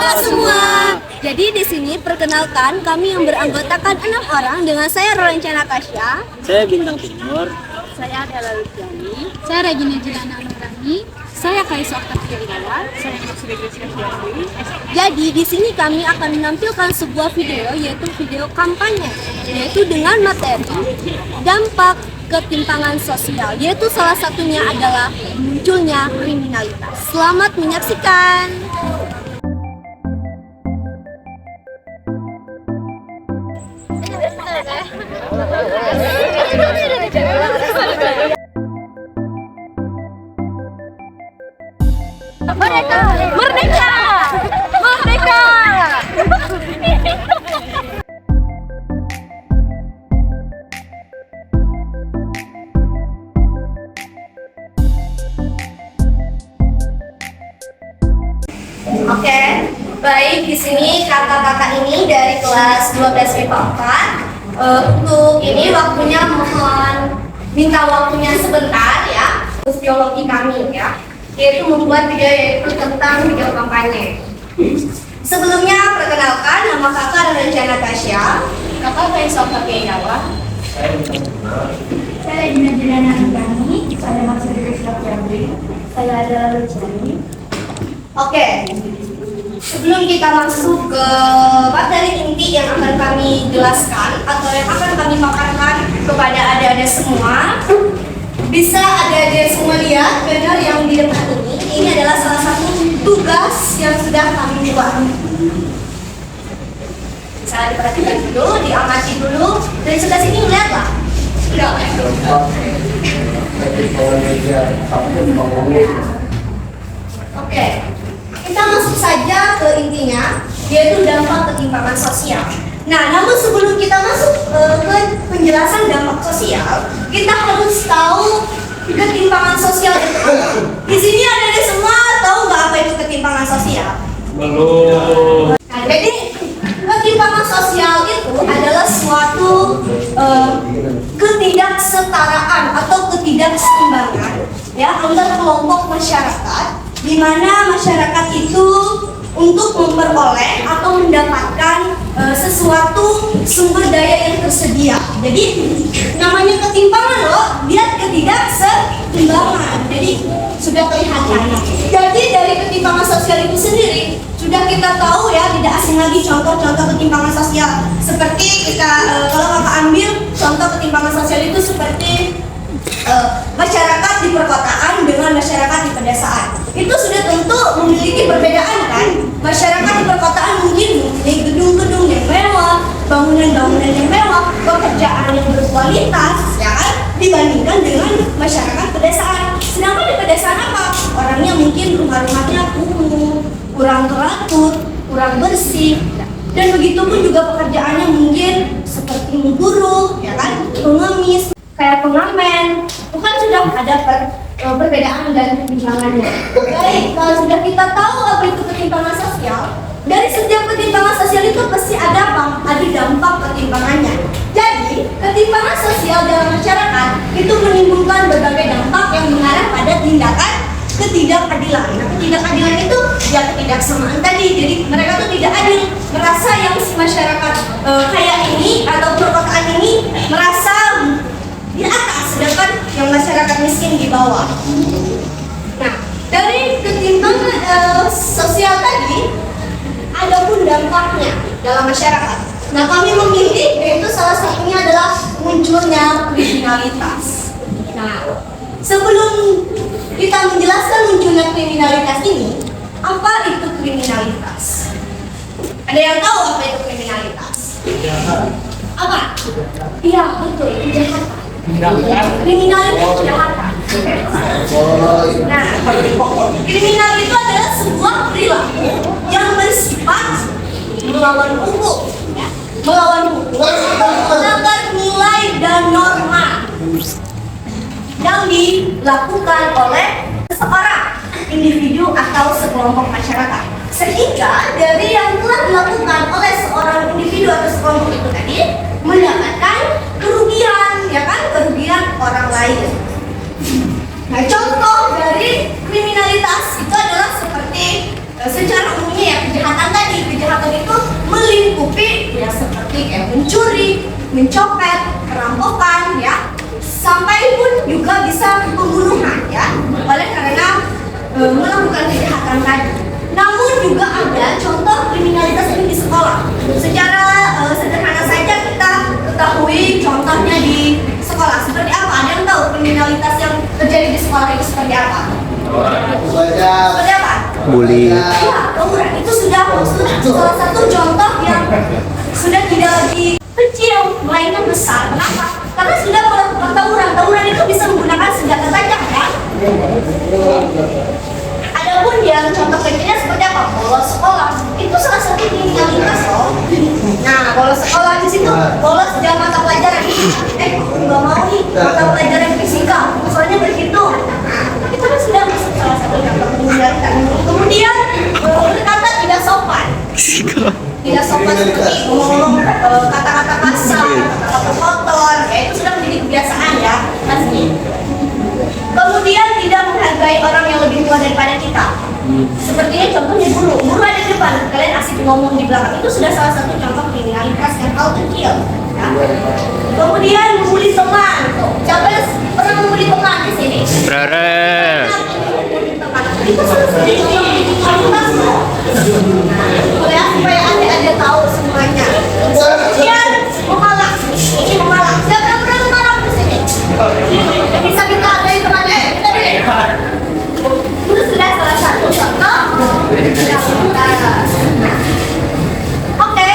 Halo semua. Jadi di sini perkenalkan kami yang beranggotakan 6 orang dengan saya Rolencana Tasya. Saya Bintang Timur. Saya Adela Luciani. Saya Regina Jilana Nurani. Saya Kaiso Octavia Irawan. Saya Maksudnya Gracia Fiandri. Jadi di sini kami akan menampilkan sebuah video, yaitu video kampanye, yaitu dengan materi dampak ketimpangan sosial, yaitu salah satunya adalah munculnya kriminalitas. Selamat menyaksikan. Merdeka! Merdeka! Merdeka! Oke, baik, di sini kakak-kakak ini dari kelas 12 MIPA 4. Untuk ini waktunya mohon minta waktunya sebentar ya, sosiologi kami ya, yaitu membuat video yaitu tentang video kampanye. Sebelumnya perkenalkan, nama kakak Rolencana Tasya. Kakak Kaiso Octavia Irawan. Saya Regina Jilana Nurani. Saya Maksudnya Gracia Fiandri. Saya Adela Luciani. Oke, sebelum kita masuk ke materi inti yang akan kami jelaskan atau yang akan kami paparkan kepada adik-adik semua, bisa adik-adik semua lihat banner yang di depan ini. Ini adalah salah satu tugas yang sudah kami buat. Bisa diperhatikan dulu, diamati dulu, dari sebelah sini lihatlah. Sudah. Oke. Kita masuk saja ke intinya, yaitu dampak ketimpangan sosial. Nah, namun sebelum kita masuk ke penjelasan dampak sosial, kita harus tahu ketimpangan sosial itu apa. Di sini ada semua tahu nggak apa itu ketimpangan sosial? Belum. Nah, jadi ketimpangan sosial itu adalah suatu ketidaksetaraan atau ketidakseimbangan ya antar kelompok masyarakat, di mana masyarakat itu untuk memperoleh atau mendapatkan sesuatu sumber daya yang tersedia. Jadi namanya ketimpangan loh, dia ketidakseimbangan. Jadi sudah kelihatan. Jadi dari ketimpangan sosial itu sendiri sudah kita tahu ya, tidak asing lagi contoh-contoh ketimpangan sosial. Seperti kita kalau kakak ambil contoh ketimpangan sosial itu seperti masyarakat di perkotaan dengan masyarakat di pedesaan. Itu sudah tentu memiliki perbedaan kan. Masyarakat di perkotaan mungkin mempunyai gedung-gedung yang mewah, bangunan-bangunan yang mewah, pekerjaan yang berkualitas ya kan, dibandingkan dengan masyarakat pedesaan. Sedangkan di pedesaan apa? Orangnya mungkin rumah-rumahnya kumuh, kurang teratur, kurang bersih. Dan begitu pun juga pekerjaannya mungkin seperti memburu, ya kan, pengemis, kayak pengamen. Bukan sudah ada perbedaan dan ketimpangannya. Baik, kalau sudah kita tahu apa itu ketimpangan sosial, dari setiap ketimpangan sosial itu pasti ada apa? Ada dampak ketimpangannya. Jadi, ketimpangan sosial dalam masyarakat itu menimbulkan berbagai dampak yang mengarah pada tindakan ketidakadilan. Nah, ketidakadilan itu ya ketidaksamaan tadi. Jadi mereka tuh tidak adil, merasa yang masyarakat kaya ini atau perkotaan ini merasa di atas, sedangkan yang masyarakat miskin di bawah. Nah, dari ketimpangan sosial tadi, ada pun dampaknya dalam masyarakat. Nah, kami memilih, yaitu salah satunya adalah munculnya kriminalitas. Nah, sebelum kita menjelaskan munculnya kriminalitas ini, apa itu kriminalitas? Ada yang tahu apa itu kriminalitas? Apa? Iya, betul, kejahatan. Kriminal itu kejahatan. Nah, kriminal itu adalah sebuah perilaku yang bersifat melawan hukum, ya. Melawan hukum, melanggar nilai dan norma yang dilakukan oleh seseorang, individu atau sekelompok masyarakat. Sehingga dari yang telah dilakukan oleh seorang individu atau sekelompok itu tadi mendapatkan kerugian, ya kan, kerugian orang lain. Nah, contoh dari kriminalitas itu adalah seperti secara umumnya ya kejahatan itu melingkupi ya seperti kayak mencuri, mencopet, perampokan ya, sampai pun juga bisa pembunuhan ya, oleh karena melakukan kejahatan tadi. Namun juga ada contoh kriminalitas ini di sekolah. Secara sederhana saja kita ketahui contohnya di sekolah seperti apa? Ada yang tahu kriminalitas yang terjadi di sekolah itu seperti apa? Seperti apa? Bully. Ya, tawuran itu sudah salah satu contoh yang sudah tidak lagi kecil, melainkan besar. Kenapa? Karena sudah melakukan tawuran. Tawuran itu bisa menggunakan senjata tajam kan? Adapun yang contoh kecilnya seperti apa? Bolos sekolah. Itu salah satu kriminalitas loh. Nah, bolos sekolah di situ, bolos jam mata pelajaran. Nggak mau nih mata pelajaran fisika, soalnya berhitung. Itu kan sudah masuk salah satu contoh kriminalitas. Kemudian berkata tidak sopan. Tidak sopan seperti ngomong kata-kata kasar, kata-kata kotor, ya itu sudah menjadi kebiasaan ya, pasti. Kemudian tidak menghargai orang yang lebih tua daripada kita. Sepertinya contohnya guru ada di depan, kalian asik ngomong di belakang, itu sudah salah satu contoh kriminalitas yang hal kecil. Ya. Kemudian membuli teman, siapa yang pernah membuli teman di sini? Brother. Itu salah satu contoh kriminalitas loh. Ya, supaya anda tahu semuanya. Kemudian memalak, ini memalak. Siapa yang pernah memalak di sini? Bisa kita ada yang teman kita deh. Itu sudah salah satu contoh. Oke,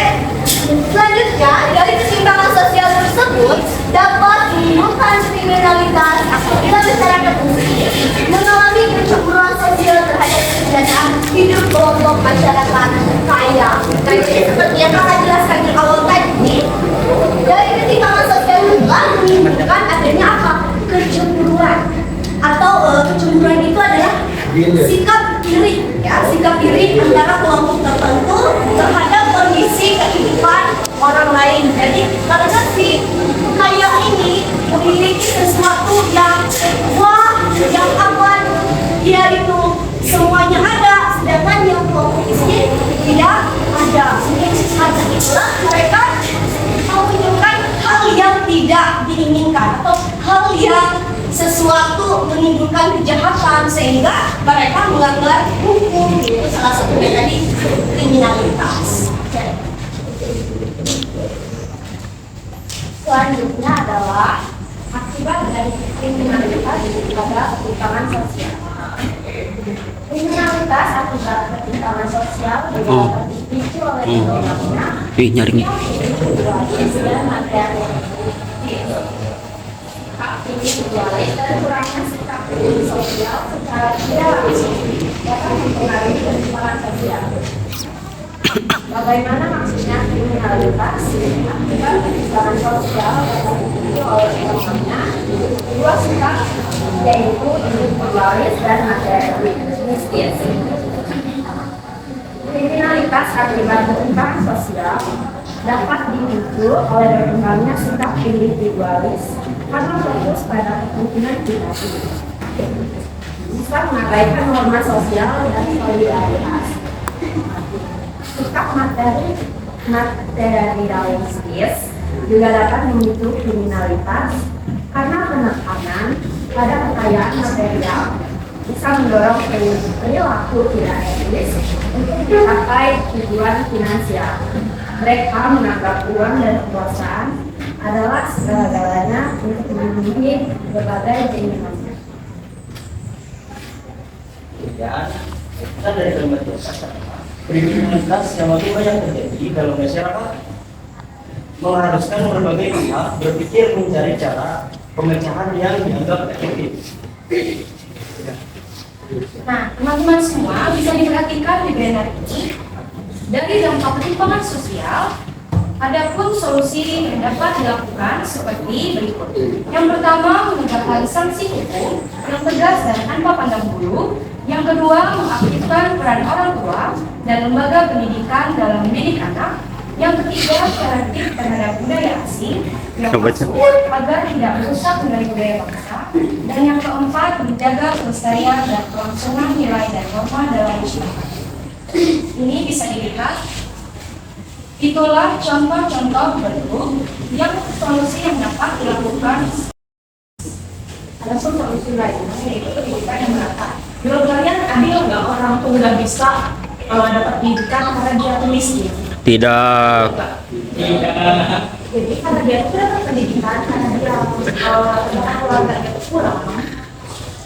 selanjutnya dari ketimpangan sosial tersebut dapat menimbulkan kriminalitas apabila masyarakat muslim mengalami kecemburuan sosial terhadap keberadaan hidup kelompok masyarakat kaya. Nah, jadi seperti yang kakak jelaskan di awal tadi, dari ketimpangan sosial juga menimbulkan adanya apa? Kecemburuan. Atau kecemburuan itu adalah sikap iri, ya, sikap iri antara kelompok tertentu terhadap kondisi kehidupan orang lain. Jadi karena si kaya ini memiliki sesuatu yang wah, yang aman, dia itu semuanya ada, sedangkan yang kelompok miskin tidak ada. Karena itulah mereka menunjukkan hal yang tidak diinginkan atau hal yang sesuatu menimbulkan kejahatan sehingga mereka melanggar hukum. Itu salah satunya tadi kriminalitas. Selanjutnya adalah akibat dari kriminalitas pada ketimpangan sosial. Kriminalitas akibat ketimpangan sosial dapat dipicu oleh fenomena nyaring. dan materi individualis dan kurangnya sikap sosial secara tidak langsung dapat mempengaruhi ketimpangan sosial. Bagaimana maksudnya kriminalitas? Akibat ketimpangan sosial dapat dipicu oleh fenomena dua sikap, yaitu individualis dan materialistis. Kriminalitas akibat ketimpangan sosial dapat dipicu oleh berkembangnya sikap individualis karena fokus pada kepentingan pribadi, bisa mengabaikan norma sosial dan solidaritas. Sikap materialistis juga dapat memicu kriminalitas karena penekanan pada kekayaan material, bisa mendorong perilaku tidak etis untuk mencapai tujuan finansial. Mereka menganggap uang dan kekuasaan adalah segala-galanya untuk memenuhi berbagai keinginannya. Ya, kita dari kalimat kriminalitas yang makin banyak terjadi dalam masyarakat mengharuskan berbagai pihak berpikir mencari cara pemecahan yang dianggap efektif. Nah, teman-teman semua bisa diperhatikan di banner ini dari dampak ketimpangan sosial. Adapun solusi yang dapat dilakukan seperti berikut. Yang pertama, menegakkan sanksi hukum yang tegas dan tanpa pandang bulu. Yang kedua, mengaktifkan peran orang tua dan lembaga pendidikan dalam mendidik anak. Yang ketiga, kreatif terhadap budaya asing yang masuk agar tidak merusak nilai budaya bangsa. Dan yang keempat, menjaga kelestarian dan kelangsungan nilai dan norma dalam masyarakat. ini bisa dilihat. Itulah contoh-contoh bentuk yang solusi yang dapat dilakukan. Ada pun solusi lainnya yaitu pendidikan yang merata. Menurut kalian adil nggak orang tuh nggak bisa dapat pendidikan karena dia miskin? Tidak. Jadi karena dia tuh dapat pendidikan karena dia keluarganya kurang,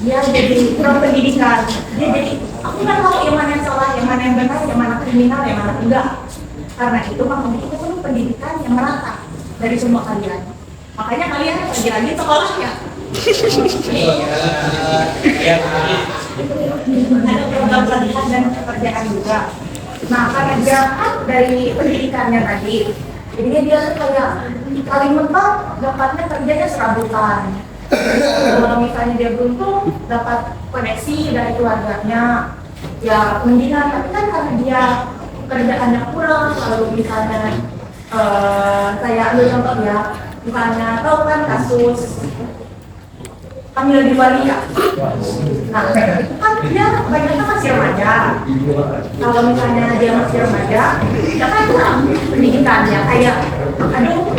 dia jadi kurang pendidikan. Dia jadi aku nggak tahu yang mana yang salah, yang mana yang benar, yang mana kriminal, yang mana enggak. Karena itu makanya itu perlu pendidikan yang merata dari semua kalian. Makanya kalian lagi-lagi sekolahnya. Ada program pelatihan dan pekerjaan juga. Nah, karena jarak dari pendidikannya tadi, jadinya dia tuh kayak paling mentok dapatnya kerjanya serabutan. Kalau misalnya dia beruntung dapat koneksi dari keluarganya, ya mendingan. Tapi kan karena dia kerjaannya kurang, lalu misalnya kayak ambil contoh ya, misalnya tahu kan kasus hamil di Waria. Nah, itu kan dia banyaknya masih remaja. Kalau misalnya dia masih remaja, dia kan kurang pendidikannya. Kayak, aduh,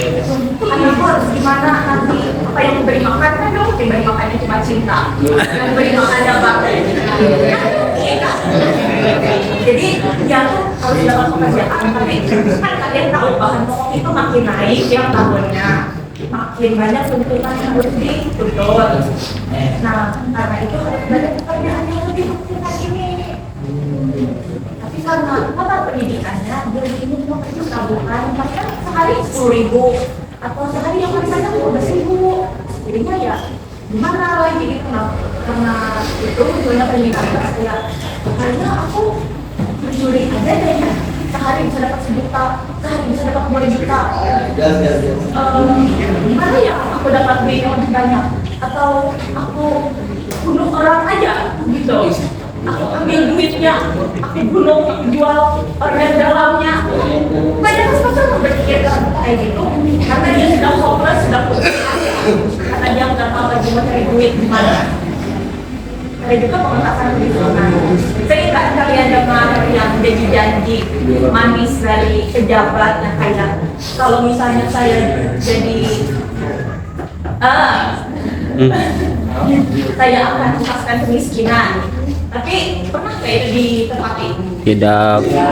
anakku harus gimana nanti apa yang diberi makan? Kan dong, diberi makannya cuma cinta. Yang diberi makannya apa? Jadi dia tuh harus dapat pekerjaan. Tapi kan kalian tahu bahan pokok itu makin naik tiap tahunnya. Makin banyak tuntutan yang harus dituntut. Nah, karena itu harus banyak pekerjaan yang lebih tuntutan ini. Tapi karena apa pendidikannya, dia ini mau kerja tabungan, bahkan sehari 10.000 atau sehari yang paling banyak 12.000. Jadinya ya gimana lagi gitu, karena itu munculnya pendidikan ya. Karena aku berjuri aja deh, sehari bisa dapat 1 juta, sehari bisa dapat 2 juta. Gimana ya aku dapat duit yang lebih banyak? Atau aku bunuh orang aja gitu? Aku ambil duitnya, aku bunuh, aku jual organ dalamnya. Banyak sesuatu berpikir kayak gitu, karena dia sudah hopeless, sudah putus asa, karena dia nggak tahu lagi mau cari duit di mana. Ada juga pengetahuan perhitungan. Sehingga kalian dengar yang janji-janji manis dari pejabat yang kayak kalau misalnya saya jadi saya akan menuntaskan kemiskinan. Tapi pernah nggak itu di tempat ini? Tidak. Ya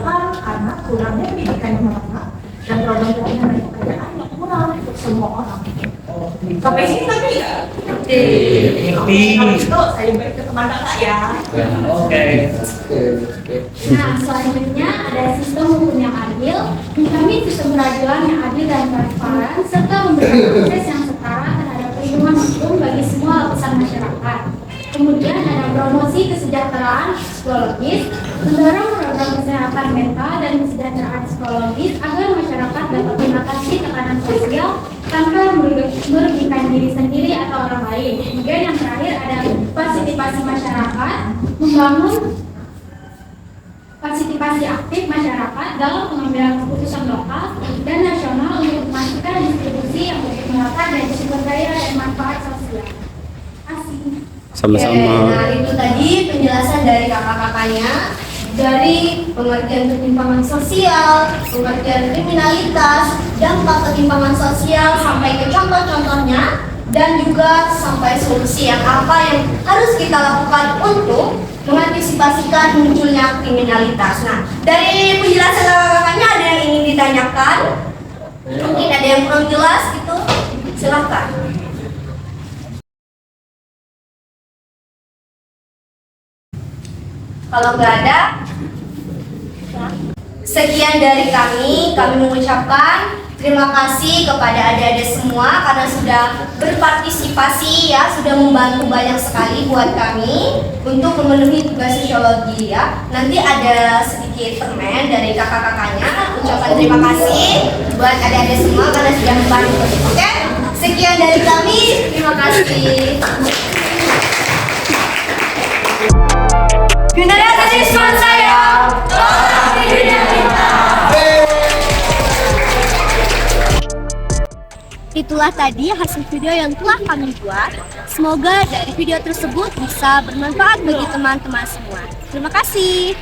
kan karena kurangnya pendidikan yang merata dan program pelatihan dan pekerjaan yang kurang untuk semua orang. Sampai sini tadi ya? Kalau itu saya beri ke teman kakak ya. Oke. Nah, selanjutnya ada sistem hukum yang adil, menjamin sistem peradilan yang adil dan transparan, serta memberikan akses yang setara terhadap perlindungan hukum bagi semua lapisan masyarakat. Kemudian ada promosi kesejahteraan psikologis, mendorong program kesehatan mental dan kesejahteraan psikologis agar masyarakat dapat mengatasi tekanan sosial tanpa merugikan diri sendiri atau orang lain. Kemudian yang terakhir ada partisipasi masyarakat, membangun partisipasi aktif masyarakat dalam pengambilan keputusan lokal dan nasional untuk memastikan distribusi yang lebih merata dan sumber daya dan manfaat sosial. Asik. Sama-sama. Nah, itu tadi penjelasan dari kakak-kakaknya dari pengertian ketimpangan sosial, pengertian kriminalitas, dampak ketimpangan sosial sampai ke contoh-contohnya dan juga sampai solusi yang apa yang harus kita lakukan untuk mengantisipasikan munculnya kriminalitas. Nah, dari penjelasan kakak-kakaknya ada yang ingin ditanyakan? Mungkin ada yang kurang jelas gitu? Silahkan. Kalau nggak ada, sekian dari kami mengucapkan terima kasih kepada adik-adik semua karena sudah berpartisipasi ya, sudah membantu banyak sekali buat kami untuk memenuhi tugas sosiologi ya. Nanti ada sedikit permen dari kakak-kakaknya, ucapan terima kasih buat adik-adik semua karena sudah membantu. Oke, sekian dari kami, terima kasih. Generasi siswa saya, tolong dunia kita. Itulah tadi hasil video yang telah kami buat. Semoga dari video tersebut bisa bermanfaat bagi teman-teman semua. Terima kasih.